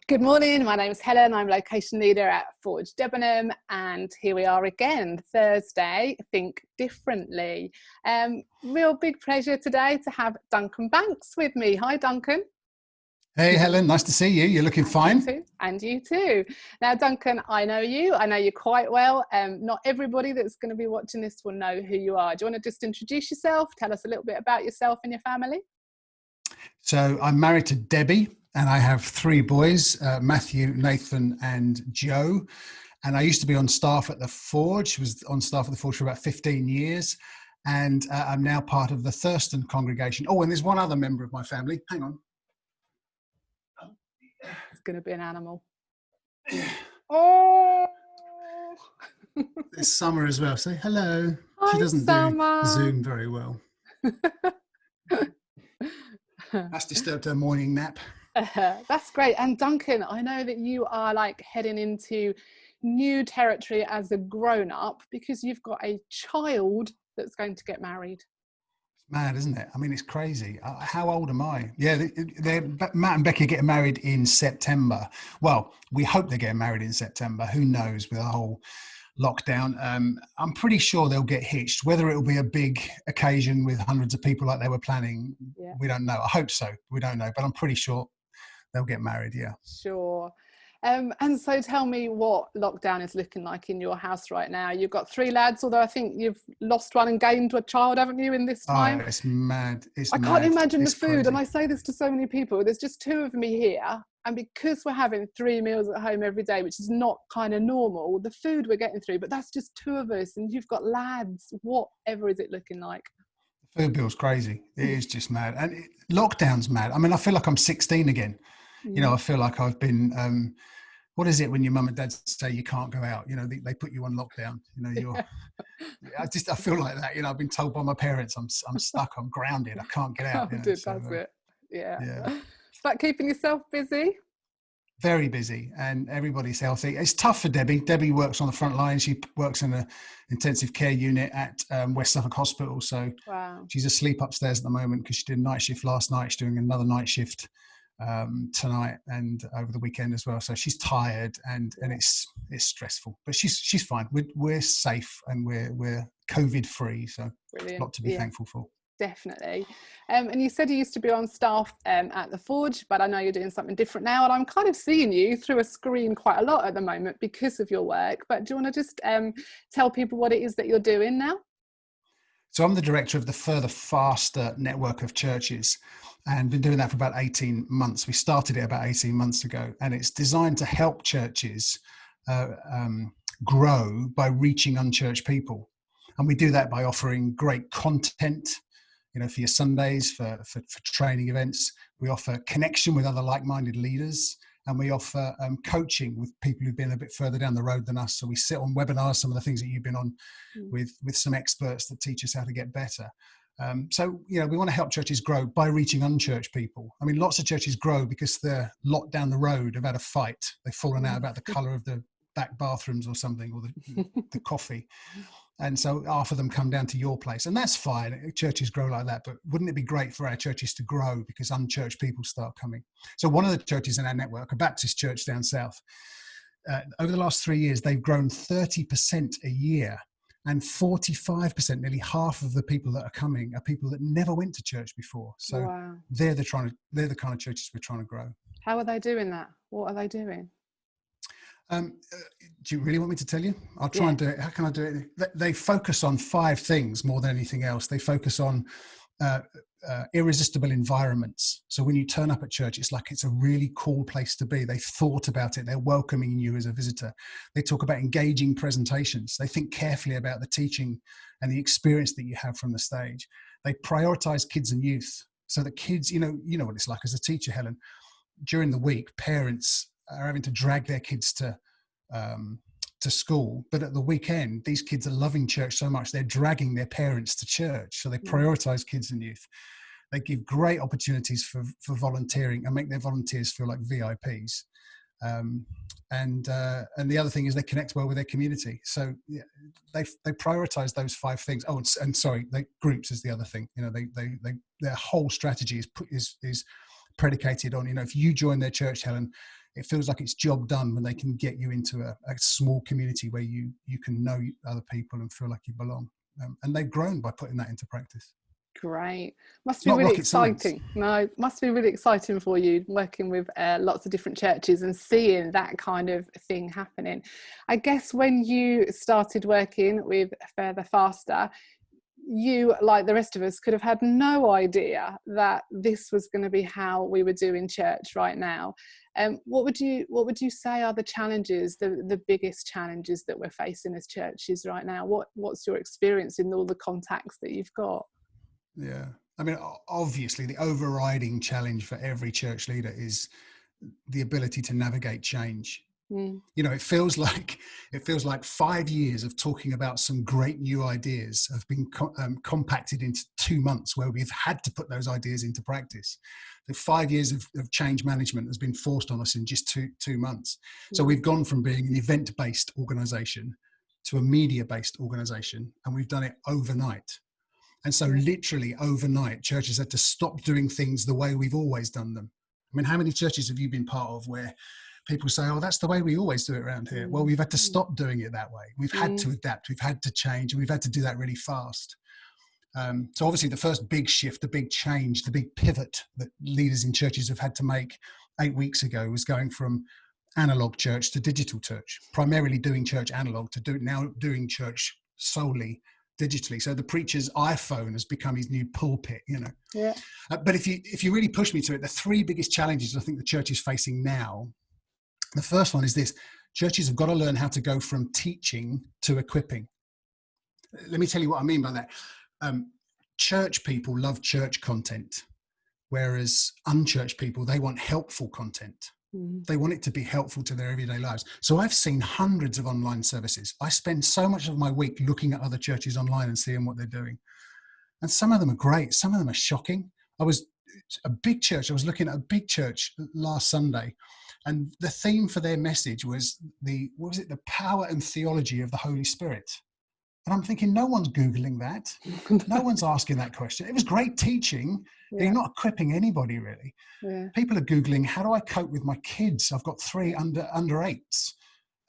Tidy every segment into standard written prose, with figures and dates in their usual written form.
Good morning, my name is Helen, I'm location leader at Forge Debenham, and here we are again, Thursday, Think Differently. Real big pleasure today to have Duncan Banks with me. Hi Duncan. Hey Helen, nice to see you. You're looking fine. And you too. Now Duncan, I know you quite well. Not everybody that's going to be watching this will know who you are. Do you want to just introduce yourself, tell us a little bit about yourself and your family? So I'm married to Debbie and I have three boys, Matthew, Nathan and Joe. And I used to be on staff at the Forge, was on staff at the Forge for about 15 years. And I'm now part of the Thurston congregation. Oh, and there's one other member of my family. Hang on. It's going to be an animal. Oh! There's Summer as well. Say hello. Hi, she doesn't Summer. do Zoom very well. That's disturbed her morning nap. That's great. And Duncan, I know that you are like heading into new territory as a grown-up because you've got a child that's going to get married. It's mad, isn't it? I mean, it's crazy. How old am I? Yeah, Matt and Becky are getting married in September. Well, we hope they're getting married in September. Who knows with the whole lockdown. I'm pretty sure they'll get hitched. Whether it'll be a big occasion with hundreds of people like they were planning, we don't know. I hope so. We don't know, but I'm pretty sure they'll get married. Yeah. Sure. And so tell me what lockdown is looking like in your house right now. You've got three lads, although I think you've lost one and gained a child, haven't you, in this time? Oh, it's mad. I can't imagine the food. Crazy. And I say this to so many people. There's just two of me here. And because we're having 3 meals at home every day, which is not kind of normal, the food we're getting through, but that's just two of us and you've got lads. Whatever is it looking like? The food bill's crazy. It is just mad. And lockdown's mad. I mean, I feel like I'm 16 again. You know, I feel like I've been, what is it when your mum and dad say you can't go out? You know, they put you on lockdown. You know, I feel like that. You know, I've been told by my parents I'm stuck, I'm grounded, I can't get out. That's it. Yeah. Is that keeping yourself busy? Very busy, and everybody's healthy. It's tough for Debbie. Debbie works on the front line. She works in an intensive care unit at West Suffolk Hospital. So she's asleep upstairs at the moment because she did a night shift last night. She's doing another night shift tonight and over the weekend as well. So she's tired and it's stressful, but she's fine. We're safe and we're COVID free. So a lot to be thankful for. Definitely. And you said you used to be on staff at the Forge, but I know you're doing something different now, and I'm kind of seeing you through a screen quite a lot at the moment because of your work. But do you want to just tell people what it is that you're doing now? So I'm the director of the Further Faster network of churches and been doing that for about 18 months. We started it about 18 months ago, and it's designed to help churches grow by reaching unchurched people. And we do that by offering great content, you know, for your Sundays, for training events. We offer connection with other like-minded leaders, and we offer coaching with people who've been a bit further down the road than us. So we sit on webinars, some of the things that you've been on with some experts that teach us how to get better. So, you know, we want to help churches grow by reaching unchurched people. I mean, lots of churches grow because they're locked down the road, have had a fight. They've fallen out about the colour of the back bathrooms or something, or the coffee. And so half of them come down to your place, and that's fine. Churches grow like that, but wouldn't it be great for our churches to grow because unchurched people start coming? So one of the churches in our network, a Baptist church down south, over the last 3 years, they've grown 30% a year, and 45%, nearly half of the people that are coming are people that never went to church before. So they're the kind of churches we're trying to grow. How are they doing that? What are they doing? Do you really want me to tell you? I'll try and do it. How can I do it? They focus on 5 things more than anything else. They focus on irresistible environments. So when you turn up at church, it's like it's a really cool place to be. They thought about it. They're welcoming you as a visitor. They talk about engaging presentations. They think carefully about the teaching and the experience that you have from the stage. They prioritize kids and youth so that kids, you know what it's like as a teacher, Helen. During the week, parents are having to drag their kids to school, but at the weekend these kids are loving church so much they're dragging their parents to church. So they prioritize kids and youth. They give great opportunities for volunteering and make their volunteers feel like VIPs. And the other thing is they connect well with their community. So they prioritize those 5 things. Oh, and sorry, groups is the other thing. You know, their whole strategy is predicated on, if you join their church, Helen, it feels like it's job done when they can get you into a small community where you can know other people and feel like you belong. And they've grown by putting that into practice. Great. Must It's be not really rocket science. exciting. No, must be really exciting for you working with lots of different churches and seeing that kind of thing happening. I guess when you started working with Further Faster, you, like the rest of us, could have had no idea that this was going to be how we were doing church right now. What would you say are the challenges, the biggest challenges that we're facing as churches right now? What's your experience in all the contacts that you've got? Yeah. I mean, obviously the overriding challenge for every church leader is the ability to navigate change. It feels like 5 years of talking about some great new ideas have been compacted into 2 months where we've had to put those ideas into practice. The 5 years of change management has been forced on us in just two months. So we've gone from being an event-based organization to a media-based organization, and we've done it overnight. And so literally overnight, churches had to stop doing things the way we've always done them. I mean, how many churches have you been part of where people say, oh, that's the way we always do it around here? Well, we've had to stop doing it that way. We've had to adapt. We've had to change, and we've had to do that really fast. So obviously the first big shift, the big change, the big pivot that leaders in churches have had to make 8 weeks ago was going from analog church to digital church, primarily doing church analog to doing church solely digitally. So the preacher's iPhone has become his new pulpit, Yeah. But if you really push me to it, the three biggest challenges I think the church is facing now, the first one is this: churches have got to learn how to go from teaching to equipping. Let me tell you what I mean by that. Church people love church content, whereas unchurched people, they want helpful content. They want it to be helpful to their everyday lives. So I've seen hundreds of online services. I spend so much of my week looking at other churches online and seeing what they're doing. And some of them are great. Some of them are shocking. I was looking at a big church last Sunday, and the theme for their message was the power and theology of the Holy Spirit. And I'm thinking, no one's Googling that. No one's asking that question. It was great teaching. Yeah. You're not equipping anybody, really. Yeah. People are Googling, how do I cope with my kids? I've got 3 under 8s.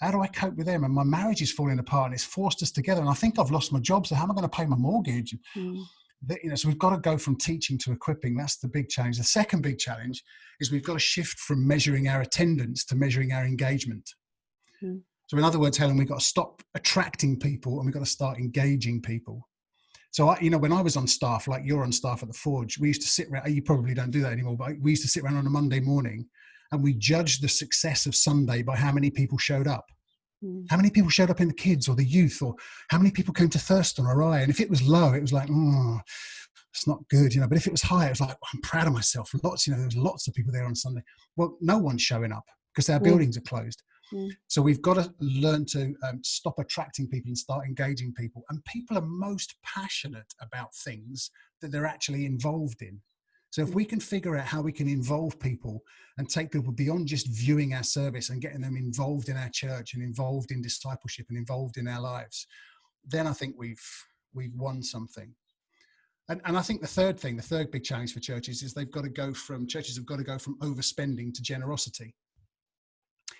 How do I cope with them? And my marriage is falling apart and it's forced us together. And I think I've lost my job. So how am I going to pay my mortgage? So we've got to go from teaching to equipping. That's the big challenge. The second big challenge is we've got to shift from measuring our attendance to measuring our engagement. So in other words, Helen, we've got to stop attracting people and we've got to start engaging people. So, when I was on staff, like you're on staff at the Forge, we used to sit around, you probably don't do that anymore, but we used to sit around on a Monday morning and we judged the success of Sunday by how many people showed up. How many people showed up in the kids or the youth, or how many people came to Thurston or Rye? And if it was low, it was like, it's not good, But if it was high, it was like, I'm proud of myself. Lots, there was lots of people there on Sunday. Well, no one's showing up because our buildings are closed. So we've got to learn to stop attracting people and start engaging people. And people are most passionate about things that they're actually involved in. So if we can figure out how we can involve people and take people beyond just viewing our service and getting them involved in our church and involved in discipleship and involved in our lives, then I think we've won something. And I think the third big challenge for churches is churches have got to go from overspending to generosity.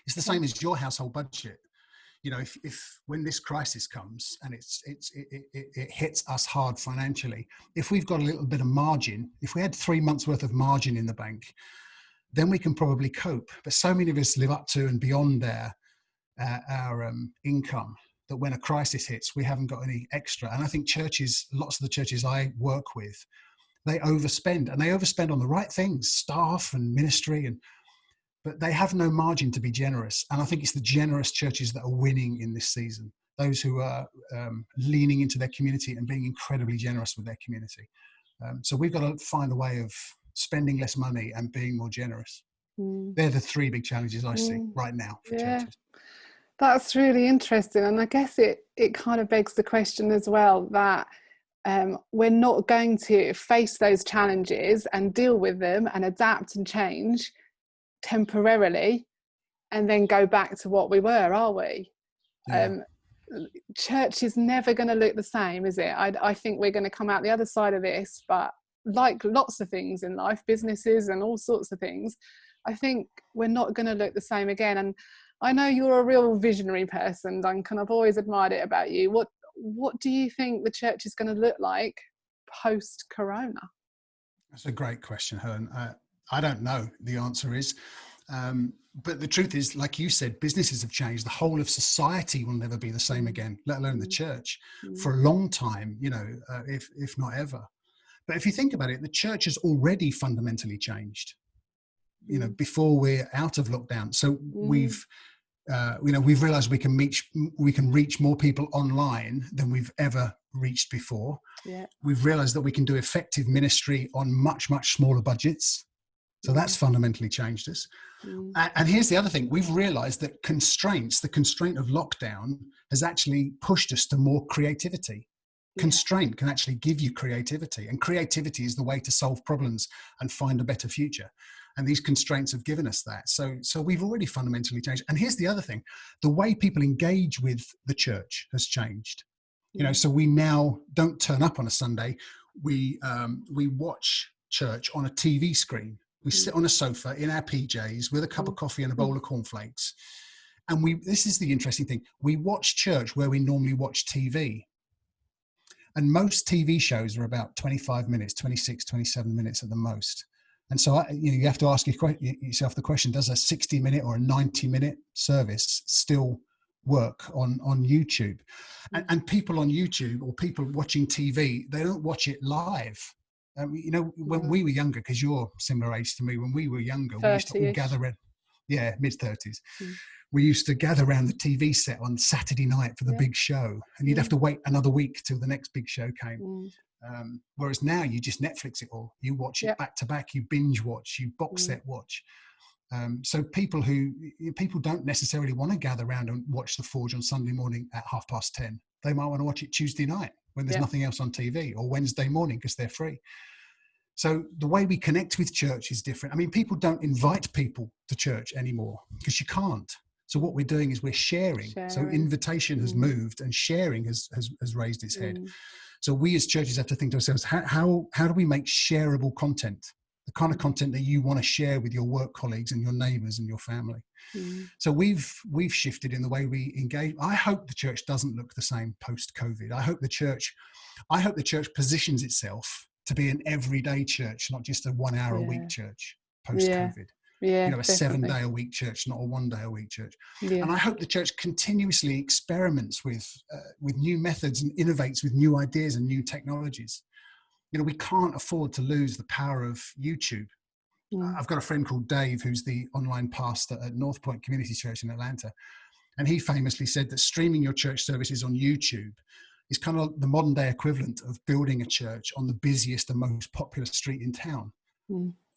It's the same as your household budget. If when this crisis comes and it hits us hard financially, if we've got a little bit of margin, if we had 3 months worth of margin in the bank, then we can probably cope. But so many of us live up to and beyond our income that when a crisis hits, we haven't got any extra. And I think lots of the churches I work with, they overspend, and they overspend on the right things, staff and ministry, but they have no margin to be generous. And I think it's the generous churches that are winning in this season. Those who are leaning into their community and being incredibly generous with their community. So we've got to find a way of spending less money and being more generous. They're the 3 big challenges I see right now for churches. That's really interesting. And I guess it kind of begs the question as well that we're not going to face those challenges and deal with them and adapt and change temporarily and then go back to what we were, are we? Yeah. Church is never going to look the same, is it? I think we're going to come out the other side of this, but like lots of things in life, businesses and all sorts of things, I think we're not going to look the same again. And I know you're a real visionary person, Duncan. I've always admired it about you. What do you think the church is going to look like post-corona? That's a great question, Helen. I don't know. The answer is, but the truth is, like you said, businesses have changed. The whole of society will never be the same again, let alone the church, for a long time, if not ever. But if you think about it, the church has already fundamentally changed, before we're out of lockdown. So we've realized we can reach more people online than we've ever reached before. Yeah. We've realized that we can do effective ministry on much, much smaller budgets. So that's fundamentally changed us. And here's the other thing. We've realized that the constraint of lockdown has actually pushed us to more creativity. Constraint can actually give you creativity, and creativity is the way to solve problems and find a better future. And these constraints have given us that. So we've already fundamentally changed. And here's the other thing. The way people engage with the church has changed. So we now don't turn up on a Sunday. We watch church on a TV screen. We sit on a sofa in our PJs with a cup of coffee and a bowl of cornflakes. And this is the interesting thing. We watch church where we normally watch TV. And most TV shows are about 25 minutes, 26, 27 minutes at the most. And so you have to ask yourself the question, does a 60-minute or a 90-minute service still work on YouTube? And people on YouTube or people watching TV, they don't watch it live. When we were younger, because you're similar age to me, when we were younger, we used to all gather in, mid-30s. We used to gather around the TV set on Saturday night for the big show, and you'd have to wait another week till the next big show came. Whereas now you just Netflix it all. You watch it back to back, you binge watch, you box set watch. So people don't necessarily want to gather around and watch The Forge on Sunday morning at 10:30. They might want to watch it Tuesday night when there's nothing else on TV, or Wednesday morning because they're free. So the way we connect with church is different. I mean, people don't invite people to church anymore because you can't. So what we're doing is we're sharing. So invitation has moved, and sharing has raised its head. So we as churches have to think to ourselves, how do we make shareable content? The kind of content that you want to share with your work colleagues and your neighbours and your family. So we've shifted in the way we engage. I hope the church doesn't look the same post-COVID. I hope the church positions itself to be an everyday church, not just a 1 hour a week church post-COVID. A 7-day-a-week church, not a 1-day-a-week church. And I hope the church continuously experiments with new methods and innovates with new ideas and new technologies. We can't afford to lose the power of YouTube. I've got a friend called Dave, who's the online pastor at North Point Community Church in Atlanta. And he famously said that streaming your church services on YouTube is kind of the modern day equivalent of building a church on the busiest and most popular street in town.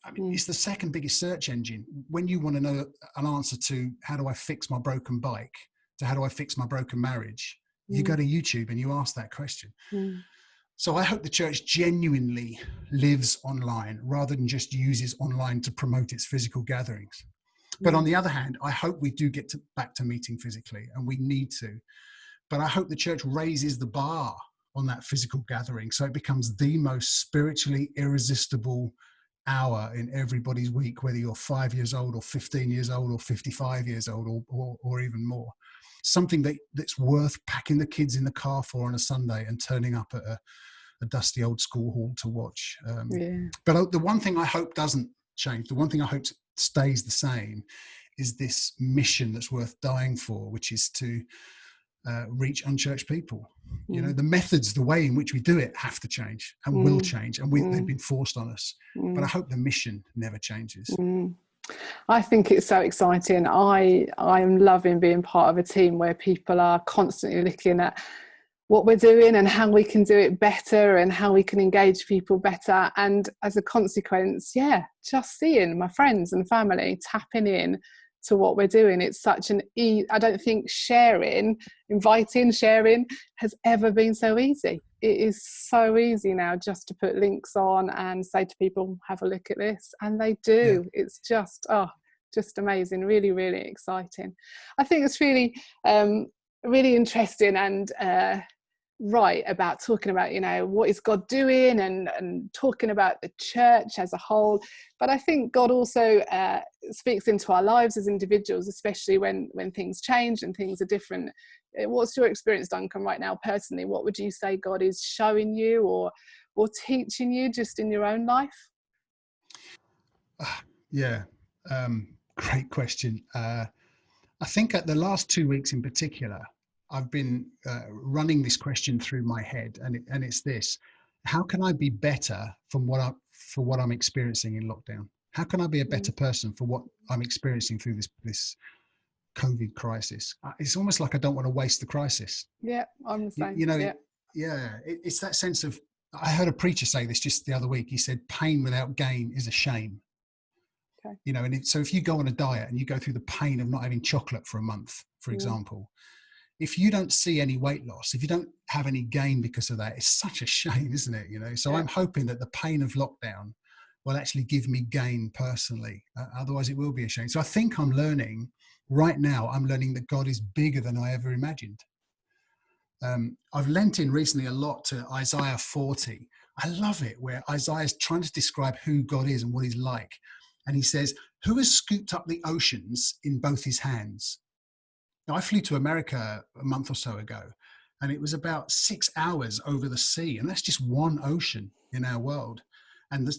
I mean, it's the second biggest search engine. When you want to know an answer to how do I fix my broken bike, to how do I fix my broken marriage, you go to YouTube and you ask that question. So I hope the church genuinely lives online rather than just uses online to promote its physical gatherings. But on the other hand, I hope we do get back to meeting physically, and we need to. But I hope the church raises the bar on that physical gathering so it becomes the most spiritually irresistible hour in everybody's week, whether you're 5 years old or 15 years old or 55 years old or even more. Something that's worth packing the kids in the car for on a Sunday and turning up at a dusty old school hall to watch. But the one thing I hope doesn't change, the one thing I hope stays the same, is this mission that's worth dying for, which is to reach unchurched people. The methods, the way in which we do it have to change and will change, and they've been forced on us. But I hope the mission never changes. I think it's so exciting. I am loving being part of a team where people are constantly looking at what we're doing and how we can do it better and how we can engage people better. And as a consequence, just seeing my friends and family tapping in to what we're doing. It's such I don't think inviting, sharing has ever been so easy. It is so easy now just to put links on and say to people, have a look at this, and they do. It's just amazing, really, really exciting. I think it's really really interesting and right about talking about, you know, what is God doing, and talking about the church as a whole. But I think God also speaks into our lives as individuals, especially when things change and things are different. What's your experience, Duncan, right now personally? What would you say God is showing you or teaching you just in your own life? Yeah, great question. I think at the last 2 weeks in particular, I've been running this question through my head, and it's this: how can I be better for what I'm experiencing in lockdown? How can I be a better person for what I'm experiencing through this COVID crisis? It's almost like I don't want to waste the crisis. Yeah, I'm the same. You know, Yeah. it's that sense of. I heard a preacher say this just the other week. He said, "Pain without gain is a shame." Okay. You know, and so if you go on a diet and you go through the pain of not having chocolate for a month, for example, if you don't see any weight loss, if you don't have any gain because of that, it's such a shame, isn't it? You know, so Yeah. I'm hoping that the pain of lockdown will actually give me gain personally. Otherwise, it will be a shame. So I think I'm learning right now. I'm learning that God is bigger than I ever imagined. I've lent in recently a lot to Isaiah 40. I love it, where Isaiah is trying to describe who God is and what he's like. And he says, "Who has scooped up the oceans in both his hands?" Now, I flew to America a month or so ago, and it was about 6 hours over the sea. And that's just one ocean in our world. And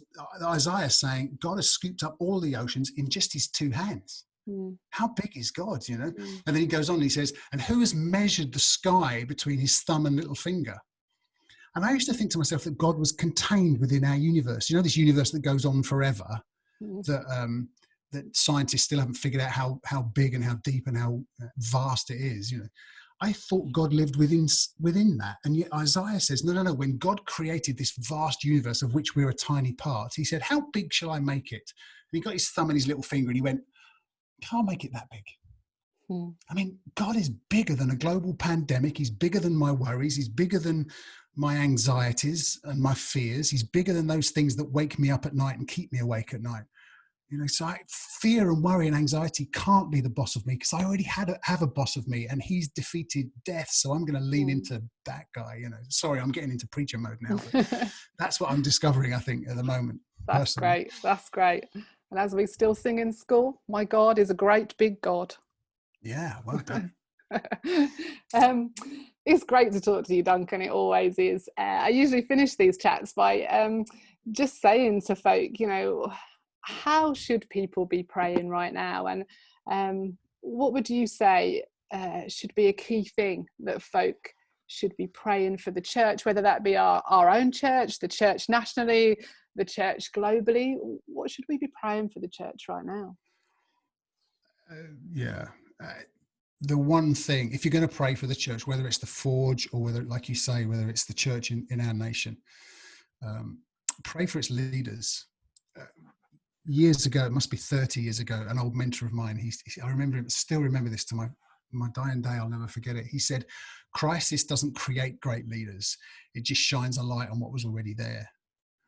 Isaiah is saying, God has scooped up all the oceans in just his two hands. Mm. How big is God, you know? Mm. And then he goes on and he says, and who has measured the sky between his thumb and little finger? And I used to think to myself that God was contained within our universe. You know, this universe that goes on forever, Mm. that scientists still haven't figured out how big and how deep and how vast it is. You know, I thought God lived within that, and yet Isaiah says, no, no, no. When God created this vast universe of which we're a tiny part, he said, "How big shall I make it?" And he got his thumb and his little finger, and he went, "Can't make it that big." Mm. I mean, God is bigger than a global pandemic. He's bigger than my worries. He's bigger than my anxieties and my fears. He's bigger than those things that wake me up at night and keep me awake at night. You know, so fear and worry and anxiety can't be the boss of me, because I already have a boss of me, and he's defeated death. So I'm going to lean into that guy. You know, sorry, I'm getting into preacher mode now, but that's what I'm discovering, I think, at the moment, That's personally. great. That's great. And as we still sing in school, my God is a great big God. Yeah, well done. um, it's great to talk to you, Duncan. It always is. I usually finish these chats by just saying to folk, you know, how should people be praying right now? And what would you say should be a key thing that folk should be praying for the church, whether that be our own church, the church nationally, the church globally? What should we be praying for the church right now? Yeah. The one thing, if you're going to pray for the church, whether it's the Forge or whether, like you say, whether it's the church in our nation, pray for its leaders. Years ago, it must be 30 years ago, an old mentor of mine, I remember him, still remember this to my dying day. I'll never forget it. He said, "Crisis doesn't create great leaders. It just shines a light on what was already there."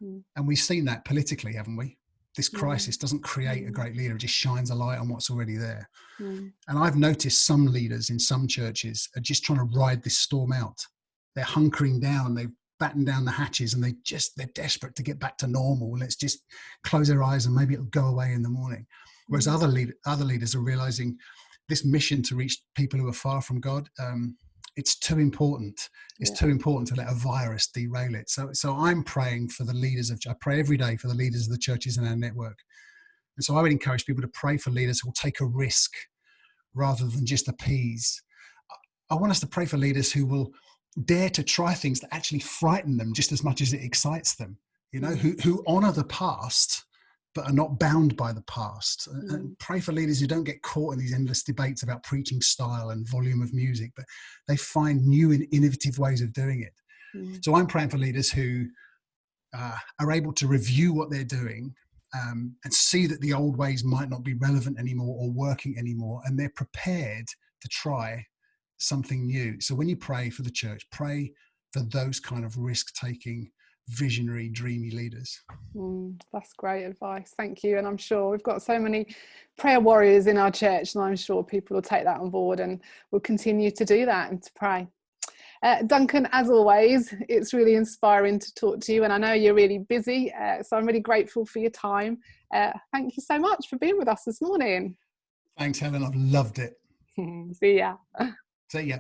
Mm. And we've seen that politically, haven't we? This Mm. crisis doesn't create a great leader. It just shines a light on what's already there. Mm. And I've noticed some leaders in some churches are just trying to ride this storm out. They're hunkering down. They've battened down the hatches, and they're desperate to get back to normal. Let's just close our eyes and maybe it'll go away in the morning. Whereas other leaders are realizing this mission to reach people who are far from God, it's too important. It's Yeah. too important to let a virus derail it. So I'm praying for the leaders I pray every day for the leaders of the churches in our network. And so I would encourage people to pray for leaders who will take a risk rather than just appease. I want us to pray for leaders who will dare to try things that actually frighten them just as much as it excites them, you know, who honor the past but are not bound by the past. And pray for leaders who don't get caught in these endless debates about preaching style and volume of music, but they find new and innovative ways of doing it. So I'm praying for leaders who are able to review what they're doing, and see that the old ways might not be relevant anymore or working anymore, and they're prepared to try something new. So when you pray for the church, pray for those kind of risk-taking, visionary, dreamy leaders. That's great advice. Thank you. And I'm sure we've got so many prayer warriors in our church, and I'm sure people will take that on board and will continue to do that and to pray. Duncan, as always, it's really inspiring to talk to you, and I know you're really busy, so I'm really grateful for your time. Thank you so much for being with us this morning. Thanks, Helen. I've loved it. See ya. See ya.